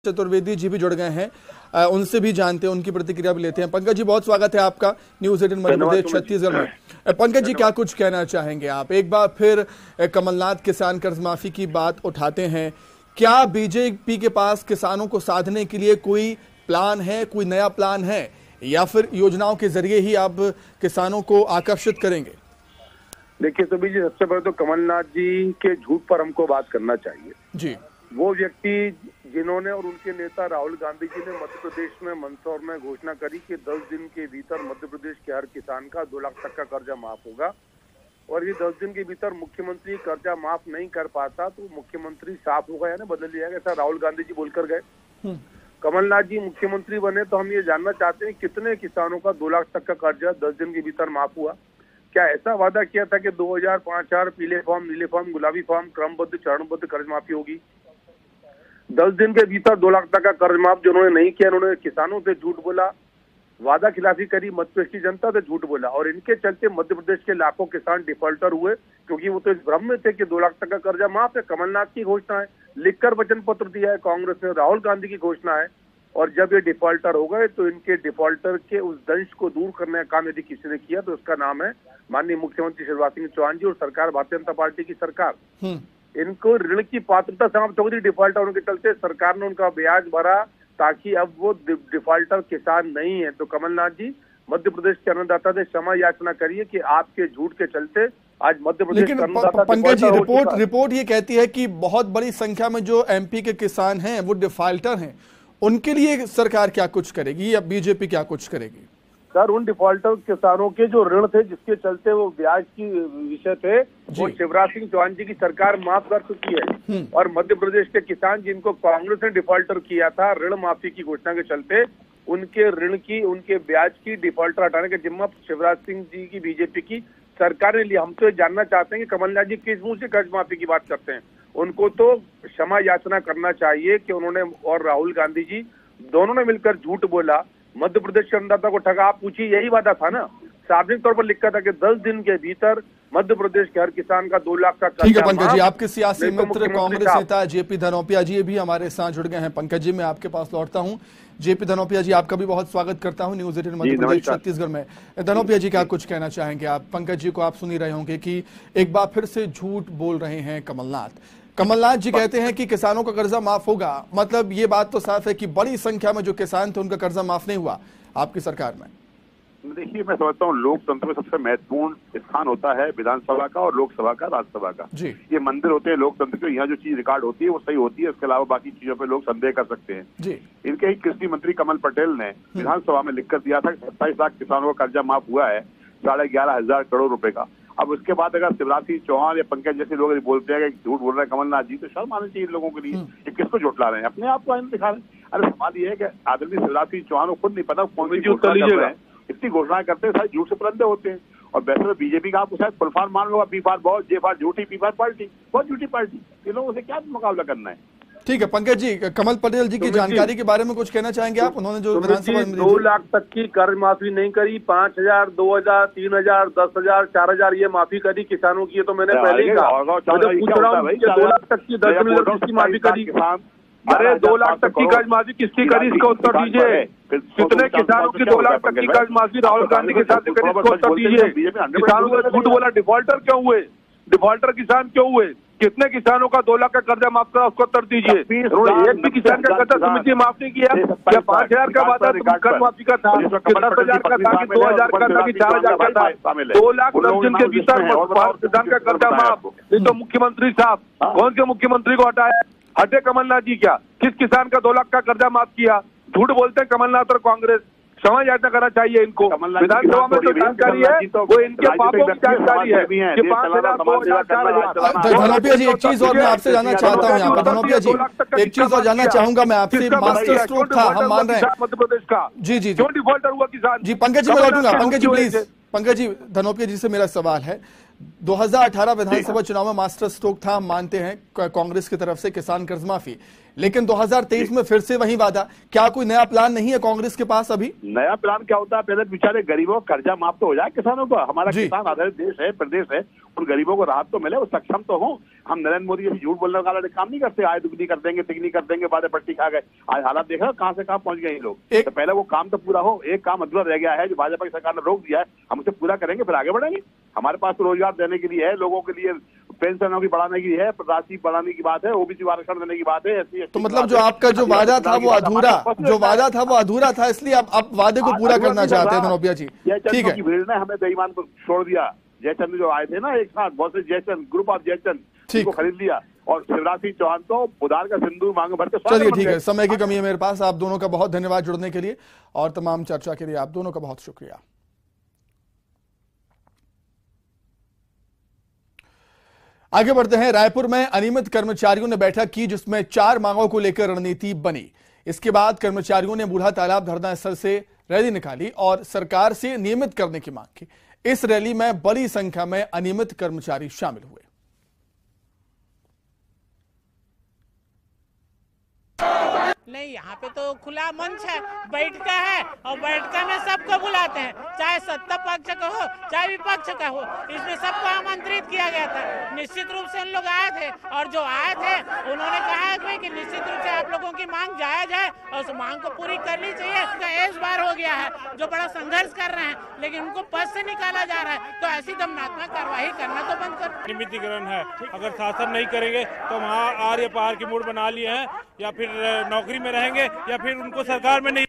चतुर्वेदी जी भी जुड़ गए हैं, उनसे भी जानते हैं, उनकी प्रतिक्रिया भी लेते हैं। पंकज जी, बहुत स्वागत है आपका न्यूज 18 मध्य प्रदेश छत्तीसगढ़ में। पंकज जी, क्या कुछ कहना चाहेंगे आप? एक बार फिर कमलनाथ किसान कर्ज माफी की बात उठाते हैं। क्या बीजेपी के पास किसानों को साधने के लिए कोई प्लान है, कोई नया प्लान है, या फिर योजनाओं के जरिए ही आप किसानों को आकर्षित करेंगे? देखिए सुबीर जी, सबसे पहले तो कमलनाथ जी के झूठ पर हमको बात करना चाहिए जी। वो व्यक्ति जिन्होंने और उनके नेता राहुल गांधी जी ने मध्य प्रदेश में मंदसौर में घोषणा करी कि 10 दिन के भीतर मध्य प्रदेश के हर किसान का 2 लाख तक का कर्जा माफ होगा, और ये 10 दिन के भीतर मुख्यमंत्री कर्जा माफ नहीं कर पाता तो मुख्यमंत्री साफ होगा या बदल दिया गया, ऐसा राहुल गांधी जी बोलकर गए। कमलनाथ जी मुख्यमंत्री बने तो हम ये जानना चाहते हैं कितने किसानों का 2 लाख तक का कर्जा 10 दिन के भीतर माफ हुआ? क्या ऐसा वादा किया था कि 2000, 5000 पीले फॉर्म, नीले फॉर्म, गुलाबी फॉर्म, क्रमबद्ध चरणबद्ध कर्ज माफी होगी? 10 दिन के भीतर 2 लाख तक का कर्ज माफ जो उन्होंने नहीं किया, उन्होंने किसानों से झूठ बोला, वादा खिलाफी करी, मध्य प्रदेश की जनता से झूठ बोला, और इनके चलते मध्य प्रदेश के लाखों किसान डिफॉल्टर हुए, क्योंकि वो तो इस भ्रम में थे कि 2 लाख तक का कर्जा माफ है। कमलनाथ की घोषणा है, लिखकर वचन पत्र दिया है कांग्रेस ने, राहुल गांधी की घोषणा है, और जब ये डिफॉल्टर हो गए तो इनके डिफॉल्टर के उस दंश को दूर करने का काम यदि किसी ने किया तो उसका नाम है माननीय मुख्यमंत्री शिवराज सिंह चौहान जी और सरकार भारतीय जनता पार्टी की सरकार। इनको ऋण की पात्रता समाप्त हो गई, डिफॉल्टर होने के चलते सरकार ने उनका ब्याज भरा ताकि अब वो डिफॉल्टर किसान नहीं है। तो कमलनाथ जी मध्य प्रदेश के अन्नदाता से क्षमा याचना करिए कि आपके झूठ के चलते आज मध्य प्रदेश के अन्नदाता। पंकज जी, रिपोर्ट ये कहती है कि बहुत बड़ी संख्या में जो एमपी के किसान हैं वो डिफॉल्टर हैं, उनके लिए सरकार क्या कुछ करेगी या बीजेपी क्या कुछ करेगी? सर, उन डिफॉल्टर किसानों के जो ऋण थे जिसके चलते वो ब्याज की विषय थे वो शिवराज सिंह चौहान जी की सरकार माफ कर चुकी है, और मध्य प्रदेश के किसान जिनको कांग्रेस ने डिफॉल्टर किया था ऋण माफी की घोषणा के चलते, उनके ऋण की, उनके ब्याज की डिफॉल्टर हटाने का जिम्मा शिवराज सिंह जी की बीजेपी की सरकार ने लिया। हम तो जानना चाहते हैं कि कमलनाथ जी किस मुंह से कर्ज माफी की बात करते हैं? उनको तो क्षमा याचना करना चाहिए कि उन्होंने और राहुल गांधी जी दोनों ने मिलकर झूठ बोला, मध्य प्रदेश के अन्नदाता को ठगा। आप पूछिए, यही वादा था ना, सार्वजनिक तौर पर लिखा था कि 10 दिन के भीतर मध्य प्रदेश के हर किसान का 2 लाख का कर्जा। ठीक है पंकज जी, आपके सियासी मित्र कांग्रेस नेता जेपी धनोपिया जी भी हमारे साथ जुड़ गए हैं। पंकज जी, मैं आपके पास लौटता हूं। जेपी धनोपिया जी, आपका भी बहुत स्वागत करता हूं न्यूज 18 मध्य प्रदेश छत्तीसगढ़ में। धनोपिया जी, क्या कुछ कहना चाहेंगे आप? पंकज जी को आप सुन ही रहे होंगे कि एक बार फिर से झूठ बोल रहे हैं कमलनाथ जी कहते हैं कि किसानों का कर्जा माफ होगा, मतलब ये बात तो साफ है कि बड़ी संख्या में जो किसान थे उनका कर्जा माफ नहीं हुआ आपकी सरकार में। देखिए, मैं समझता हूँ लोकतंत्र में सबसे महत्वपूर्ण स्थान होता है विधानसभा का और लोकसभा का, राज्यसभा का। ये मंदिर होते हैं लोकतंत्र के, यहाँ जो चीज रिकॉर्ड होती है वो सही होती है, इसके अलावा बाकी चीजों पे लोग संदेह कर सकते हैं। इनके ही कृषि मंत्री कमल पटेल ने विधानसभा में लिखकर दिया था कि 27 लाख किसानों का कर्जा माफ हुआ है 11,500 करोड़ रुपए का। अब उसके बाद अगर शिवराज सिंह चौहान या पंकज जैसे लोग बोलते हैं कि झूठ बोल रहे हैं कमलनाथ जी, तो शर्म आनी चाहिए लोगों के लिए। ये किसको झुठला रहे हैं? अपने आप को आईने दिखा रहे हैं। अरे सवाल ये है कि आदरणीय शिवराज सिंह चौहान को खुद नहीं पता कौन सी घोषणा कर रहे हैं, इतनी घोषणाएं करते हैं, सारे झूठ से पुरंदे होते हैं। और वैसे तो बीजेपी का आपको शायद फुलफॉर्म मान लो, बी फॉर बहुत, जे फॉर झूठी, पी फॉर पार्टी, बहुत झूठी पार्टी। इन लोगों से क्या मुकाबला करना है? ठीक है पंकज जी, कमल पटेल जी की जानकारी के बारे में कुछ कहना चाहेंगे आप? उन्होंने जो विधानसभा में 2 लाख तक की कर्ज माफी नहीं करी, 5,000, 2,000, 3,000, 10,000, 4,000 ये माफी करी किसानों की। ये तो मैंने पहले ही कहा। पूछ रहा हूँ 2 लाख तक की 10 मिनट किसकी माफी करी? अरे 2 लाख तक की कर्ज माफी किसकी करी, इसका उत्तर दीजिए। कितने किसानों की 2 लाख तक की कर्ज माफी राहुल गांधी के साथ करी, इसका उत्तर दीजिए। किसानों को झूठ बोला, डिफॉल्टर क्यों हुए? डिफॉल्टर किसान क्यों हुए? कितने किसानों का 2 लाख का कर्जा माफ करा, उसको उत्तर दीजिए। एक भी किसान का कर्जा समिति माफ नहीं किया। क्या 5,000 का वादा कर्ज माफी का था, 10,000 का था, 2,000 का था, 4,000 का था? 2 लाख 10 दिन के भीतर किसान का कर्जा माफ। ये तो मुख्यमंत्री साहब, कौन से मुख्यमंत्री को हटाया? हटे कमलनाथ जी क्या? किस किसान का 2 लाख का कर्जा माफ किया? झूठ बोलते हैं कमलनाथ और कांग्रेस। क्षमा याचना करना चाहिए इनको। विधानसभा में तो जानकारी है, वो इनके पापों की जानकारी है कि 5,000, 2,000, 4,000। धनोपिया जी, एक चीज और मैं आपसे जानना चाहता हूँ यहाँ पर। धनोपिया जी, एक चीज और जानना चाहूंगा मैं आपसे। मास्टर स्ट्रोक था, हम मान रहे हैं मध्य प्रदेश का। जी जी, क्यों डिफॉल्टर हुआ किसान? जी पंकज जी, मैं लौटूंगा। पंकज जी प्लीज, पंकज जी, धनोपिया जी से मेरा सवाल है, 2018 विधानसभा चुनाव में मास्टर स्ट्रोक था, हम मानते हैं कांग्रेस की तरफ से किसान कर्ज माफी। लेकिन 2023 में फिर से वही वादा। क्या कोई नया प्लान नहीं है कांग्रेस के पास अभी? नया प्लान क्या होता है, पहले बेचारे गरीबों का कर्जा माफ तो हो जाए किसानों का। हमारा किसान आधारित देश है, प्रदेश है, उन गरीबों को राहत तो मिले, वो सक्षम तो हो। हम नरेंद्र मोदी जैसे झूठ बोलने वाले काम नहीं करते, आय दुगनी कर देंगे, तिगनी कर देंगे, बातें पट्टी खा गए। आज हालात देख रहे हो कहां से कहां पहुंच गए ये लोग। तो पहले वो काम तो पूरा हो। एक काम अधूरा रह गया है जो भाजपा की सरकार ने रोक दिया है, हम उसे पूरा करेंगे फिर आगे बढ़ेंगे। हमारे पास तो रोजगार देने के लिए है, लोगों के लिए पेंशनों की बढ़ाने की है, राशि बढ़ाने की बात है, ओबीसी आरक्षण देने की बात है। तो मतलब जो आपका जो वादा था वो अधूरा, था, इसलिए आप वादे को पूरा करना चाहते हैं धनोपिया जी? ठीक है, भीड़ ने हमें बेईमान को छोड़ दिया। जयचंद जो आए थे ना एक साथ, बहुत से जयचंद, ग्रुप ऑफ जयचंद को खरीद लिया, और शिवराज सिंह चौहान तो उधार का सिंदूर मांग भर के। चलिए ठीक है, समय की कमी है मेरे पास। आप दोनों का बहुत धन्यवाद जुड़ने के लिए और तमाम चर्चा के लिए आप दोनों का बहुत शुक्रिया। आगे बढ़ते हैं। रायपुर में अनियमित कर्मचारियों ने बैठक की जिसमें 4 मांगों को लेकर रणनीति बनी। इसके बाद कर्मचारियों ने बूढ़ा तालाब धरना स्थल से रैली निकाली और सरकार से नियमित करने की मांग की। इस रैली में बड़ी संख्या में अनियमित कर्मचारी शामिल हुए। नहीं, यहाँ पे तो खुला मंच है, बैठका है और बैठका में सबको बुलाते हैं, चाहे सत्ता पक्ष का हो चाहे विपक्ष का हो, इसमें सबको आमंत्रित किया गया था। निश्चित रूप से उन लोग आए थे और जो आए थे उन्होंने कहा है कि निश्चित रूप से आप लोगों की मांग जायज है और उस मांग को पूरी करनी चाहिए। उनका एज बार हो गया है, जो बड़ा संघर्ष कर रहे हैं, लेकिन उनको पद से निकाला जा रहा है, तो ऐसी दमनात्मक कार्रवाई करना तो बंद कर। नियमितीकरण है, अगर शासन नहीं करेंगे तो वहाँ आर्य पहाड़ की मूड बना लिए हैं, या फिर नौकरी में रहेंगे या फिर उनको सरकार में नहीं।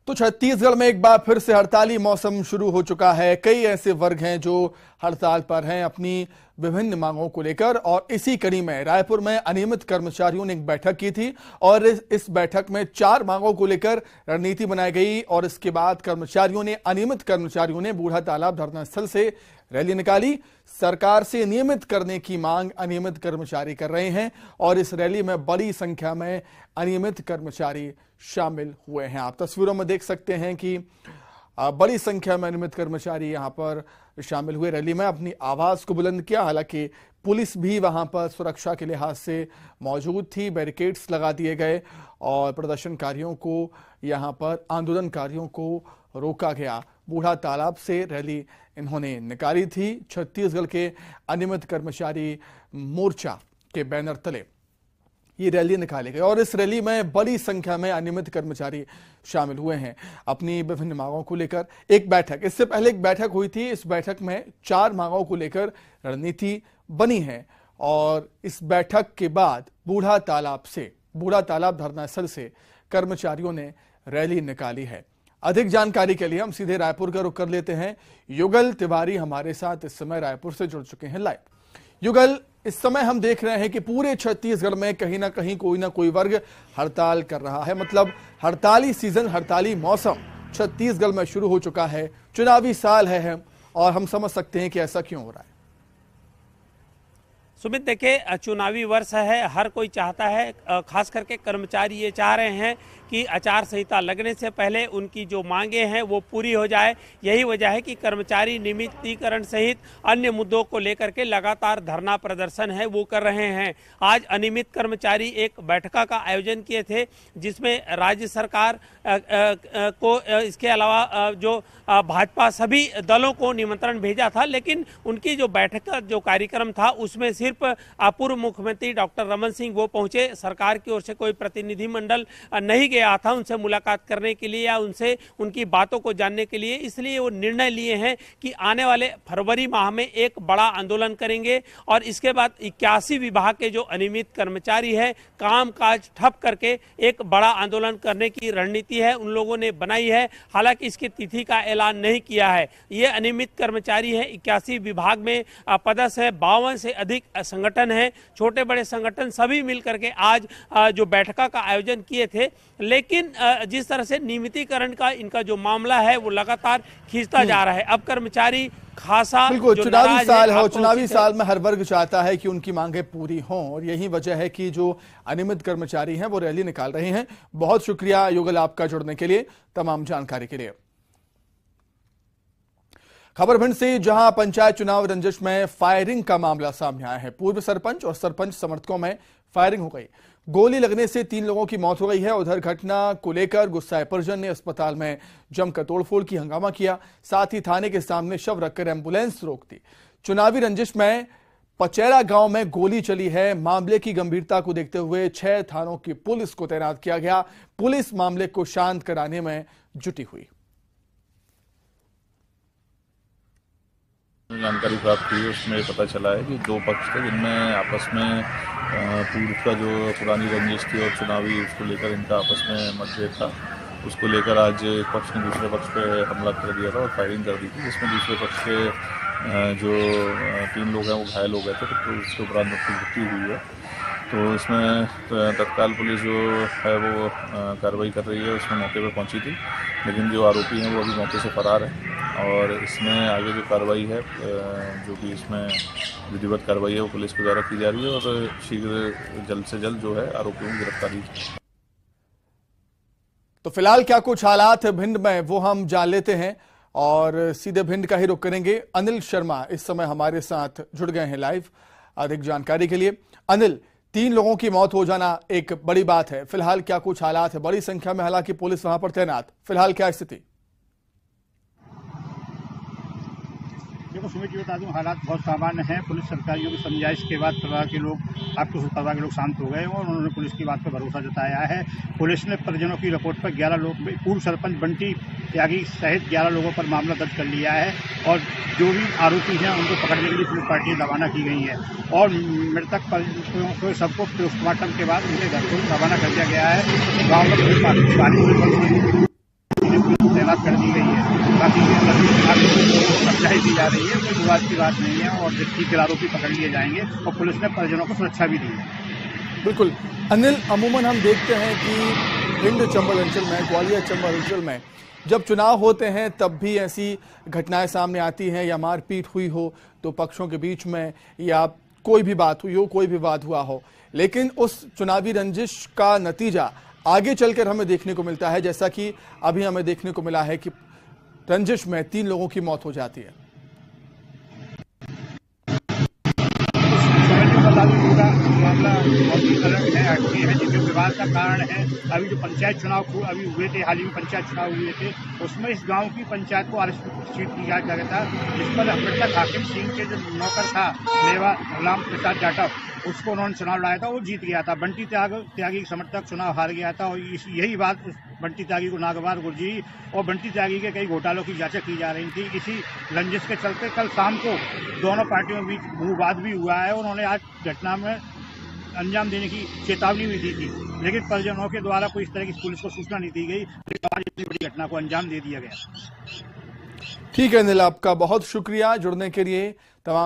तो छत्तीसगढ़ में एक बार फिर से हड़ताली मौसम शुरू हो चुका है। कई ऐसे वर्ग हैं जो हड़ताल पर हैं अपनी विभिन्न मांगों को लेकर, और इसी कड़ी में रायपुर में अनियमित कर्मचारियों ने एक बैठक की थी और इस बैठक में 4 मांगों को लेकर रणनीति बनाई गई। और इसके बाद अनियमित कर्मचारियों ने बूढ़ा तालाब धरना स्थल से रैली निकाली। सरकार से नियमित करने की मांग अनियमित कर्मचारी कर रहे हैं और इस रैली में बड़ी संख्या में अनियमित कर्मचारी शामिल हुए हैं। आप तस्वीरों में देख सकते हैं कि बड़ी संख्या में अनियमित कर्मचारी यहां पर शामिल हुए, रैली में अपनी आवाज को बुलंद किया। हालांकि पुलिस भी वहां पर सुरक्षा के लिहाज से मौजूद थी, बैरिकेड्स लगा दिए गए और प्रदर्शनकारियों को यहां पर आंदोलनकारियों को रोका गया। बूढ़ा तालाब से रैली इन्होंने निकाली थी। छत्तीसगढ़ के अनियमित कर्मचारी मोर्चा के बैनर तले ये रैली निकाली गई और इस रैली में बड़ी संख्या में अनियमित कर्मचारी शामिल हुए हैं अपनी विभिन्न मांगों को लेकर। एक बैठक, इससे पहले एक बैठक हुई थी, इस बैठक में 4 मांगों को लेकर रणनीति बनी है और इस बैठक के बाद बूढ़ा तालाब धरना स्थल से कर्मचारियों ने रैली निकाली है। अधिक जानकारी के लिए हम सीधे रायपुर का रुख कर लेते हैं। युगल तिवारी हमारे साथ इस समय रायपुर से जुड़ चुके हैं लाइव। युगल, इस समय हम देख रहे हैं कि पूरे छत्तीसगढ़ में कहीं ना कहीं कोई ना कोई वर्ग हड़ताल कर रहा है, मतलब हड़ताली सीजन, हड़ताली मौसम छत्तीसगढ़ में शुरू हो चुका है। चुनावी साल है और हम समझ सकते हैं कि ऐसा क्यों हो रहा है। सुमित, देखिए, चुनावी वर्ष है, हर कोई चाहता है, खास करके कर्मचारी ये चाह रहे हैं कि आचार संहिता लगने से पहले उनकी जो मांगे हैं वो पूरी हो जाए। यही वजह है कि कर्मचारी नियमितीकरण सहित अन्य मुद्दों को लेकर के लगातार धरना प्रदर्शन है वो कर रहे हैं। आज अनियमित कर्मचारी एक बैठका का आयोजन किए थे जिसमें राज्य सरकार को, इसके अलावा जो भाजपा सभी दलों को निमंत्रण भेजा था, लेकिन उनकी जो बैठक का जो कार्यक्रम था उसमें सिर्फ पूर्व मुख्यमंत्री डॉक्टर रमन सिंह वो पहुंचे। सरकार की ओर से कोई प्रतिनिधिमंडल नहीं गया था उनसे मुलाकात करने के लिए या उनसे उनकी बातों को जानने के लिए। इसलिए वो निर्णय लिए हैं कि आने वाले फरवरी माह में एक बड़ा आंदोलन करेंगे और इसके बाद 81 विभाग के जो अनियमित कर्मचारी है काम काज ठप करके एक बड़ा आंदोलन करने की रणनीति है उन लोगों ने बनाई है। हालांकि इसकी तिथि का ऐलान नहीं किया है। ये अनियमित कर्मचारी है, 81 विभाग में पदस्थ है, 52 से अधिक संगठन है, छोटे बड़े संगठन सभी मिलकर के आज जो बैठका का आयोजन किए थे। लेकिन जिस तरह से नियमितीकरण का इनका जो मामला है वो लगातार खींचता जा रहा है। अब कर्मचारी खासा बिल्कुल चुनावी साल है और चुनावी साल में हर वर्ग चाहता है कि उनकी मांगें पूरी हों और यही वजह है कि जो अनियमित कर्मचारी हैं वो रैली निकाल रहे हैं। बहुत शुक्रिया युगल आपका जुड़ने के लिए, तमाम जानकारी के लिए। खबर भिंड से, जहां पंचायत चुनाव रंजिश में फायरिंग का मामला सामने आया है। पूर्व सरपंच और सरपंच समर्थकों में फायरिंग हो गई। गोली लगने से 3 लोगों की मौत हो गई है। उधर घटना को लेकर गुस्साए परिजन ने अस्पताल में जमकर तोड़फोड़ की, हंगामा किया। साथ ही थाने के सामने शव रखकर एम्बुलेंस रोक दी। चुनावी रंजिश में पचैरा गांव में गोली चली है। मामले की गंभीरता को देखते हुए 6 थानों की पुलिस को तैनात किया गया। पुलिस मामले को शांत कराने में जुटी हुई। जानकारी प्राप्त हुई, उसमें पता चला है कि 2 पक्ष थे जिनमें आपस में पूर्व का जो पुरानी रंजिश थी और चुनावी उसको लेकर इनका आपस में मतभेद था। उसको लेकर आज एक पक्ष ने दूसरे पक्ष पे हमला कर दिया था और फायरिंग कर दी थी, जिसमें दूसरे पक्ष के जो 3 लोग हैं वो घायल हो गए थे। तो उसके उपरांत मृत्यु हुई है। तो इसमें तत्काल पुलिस जो है वो कार्रवाई कर रही है। उसमें मौके पर पहुंची थी, लेकिन जो आरोपी हैं वो अभी मौके से फरार है। और इसमें आगे जो कार्रवाई है, जो कि इसमें विधिवत कार्रवाई है, वो पुलिस के द्वारा की जा रही है और शीघ्र जल्द से जल्द जो है आरोपियों की गिरफ्तारी। तो फिलहाल क्या कुछ हालात है भिंड में, वो हम जान लेते हैं और सीधे भिंड का ही रुख करेंगे। अनिल शर्मा इस समय हमारे साथ जुड़ गए हैं लाइव अधिक जानकारी के लिए। अनिल, 3 लोगों की मौत हो जाना एक बड़ी बात है। फिलहाल क्या कुछ हालात है? बड़ी संख्या में हालांकि पुलिस वहां पर तैनात, फिलहाल क्या स्थिति? देखो सुमित जी, बता दूं, हालात बहुत सामान्य हैं। पुलिस अधिकारियों की समझाइश के बाद परिवार के लोग, आपके परिवार के लोग शांत हो गए और उन्होंने पुलिस की बात पर भरोसा जताया है। पुलिस ने परिजनों की रिपोर्ट पर 11 लोग, पूर्व सरपंच बंटी त्यागी सहित 11 लोगों पर मामला दर्ज कर लिया है और जो भी आरोपी हैं उनको पकड़ने के लिए पुलिस पार्टी रवाना की गई है और मृतक को सबको पोस्टमार्टम के बाद उनके घर को रवाना कर दिया गया है। गाँव में पुलिस तैनात कर दी गई है। बाकी सच्चाई दी जा रही है, कोई विवाद की बात नहीं है और ठीक आरोपी पकड़ लिए जाएंगे और पुलिस ने परिजनों को सुरक्षा भी दी है। बिल्कुल अनिल, अमूमन हम देखते हैं कि भिंड चंबल अंचल में, ग्वालियर चंबल अंचल में जब चुनाव होते हैं तब भी ऐसी घटनाएं सामने आती हैं, या मारपीट हुई हो तो पक्षों के बीच में, या कोई भी बात हुई हो, कोई भी विवाद हुआ हो। लेकिन उस चुनावी रंजिश का नतीजा आगे चलकर हमें देखने को मिलता है, जैसा कि अभी हमें देखने को मिला है कि रंजिश में 3 लोगों की मौत हो जाती है। मामला बहुत ही अलग है, जिसके विवाद का कारण है अभी जो पंचायत चुनाव अभी हुए थे, हाल ही में पंचायत चुनाव हुए थे, उसमें इस गांव की पंचायत को आरक्षित सीट दिया गया था, जिस पर मृतक हाकिम सिंह के जो नौकर था मेवा राम प्रसाद जाटव, उसको उन्होंने चुनाव लाया था, वो जीत गया था। बंटी त्यागी समर्थक चुनाव हार गया था और यही बात बंटी त्यागी को नागवार गुर्जी और बंटी त्यागी के कई घोटालों की जांच की जा रही थी। इसी रंजिश के चलते कल शाम को दोनों पार्टियों के बीच विवाद भी हुआ है। उन्होंने आज घटना में अंजाम देने की चेतावनी भी दी थी, लेकिन परिजनों के द्वारा कोई इस तरह की पुलिस को सूचना नहीं दी गई। आज इतनी बड़ी घटना को अंजाम दे दिया गया। ठीक है अनिल, आपका बहुत शुक्रिया जुड़ने के लिए। तमाम